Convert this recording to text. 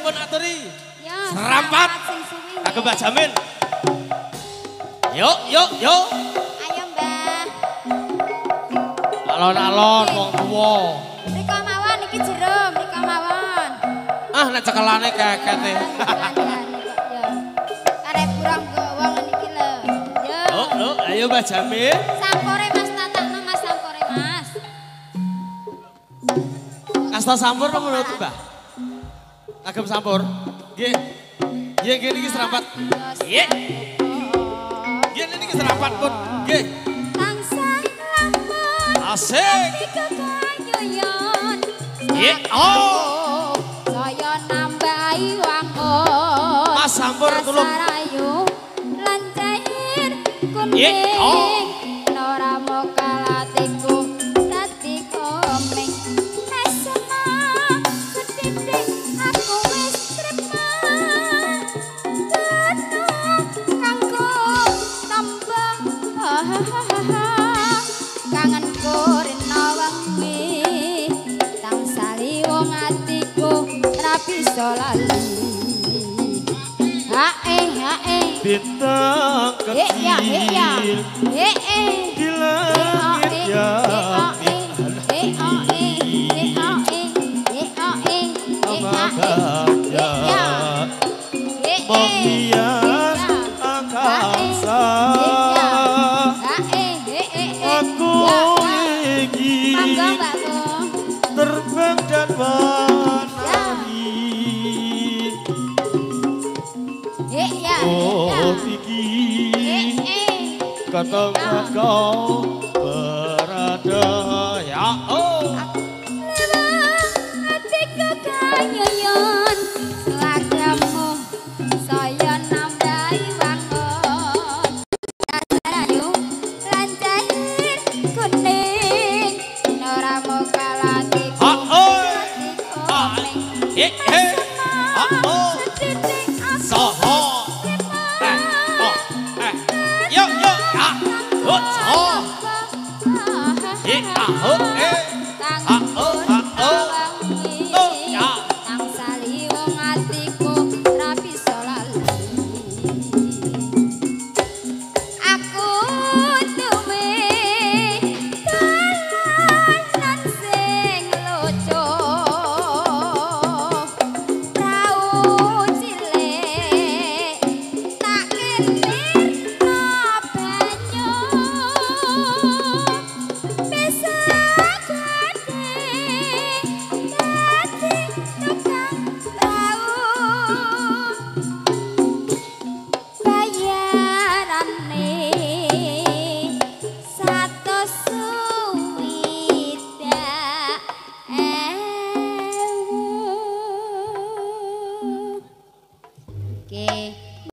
pun aturi. Ya, Serampat. Aku Mbak Jamin. Yuk. Ayo Mbah. Alon-alon wong tuwa. Rika mawon iki jerum, rika mawon. Ah nek cekelane kekete. Arep kurang wong niki lho. Yo. Ayo Mbak Jamin. Sampore Mas tatakno Mas sampore Mas. Kasta sampur apa menurut Mbak? Agem sampur. Nggih. Nggih niki serampat. Nggih. Nggih niki serampat pun. Nggih. Tansah lamun Asik. kekayoyon. Nggih. Oh. Saya nambahi wangun. Mas sampur tulung. Sarayu lan cair Nggih. Oh. kuning. Nora mokalatiku dadi komeng. Esena setitik aku wis trima. Kudu kanggo tambah kangenku rena wengi. Tangsali wong atiku ra bisa lali. Bintang kecil di langit yang menghias angkasa. Aku ingin terbang dan menari. Oh pikir katakan kau berada ya oh. Hatiku kayoyon selagamu saya nambahi wangun. Sarayu lan cair kuning ora mokalatiku dadi komeng. Setitik Soho yuk ya soho Tangsali wong atiku ra bisa lali. Aku duwe dolanan sing lucu. Prau cilik tak kirtirno banyu. Bisa gede dadi tukang prau. Bayarane 160.000. Oke.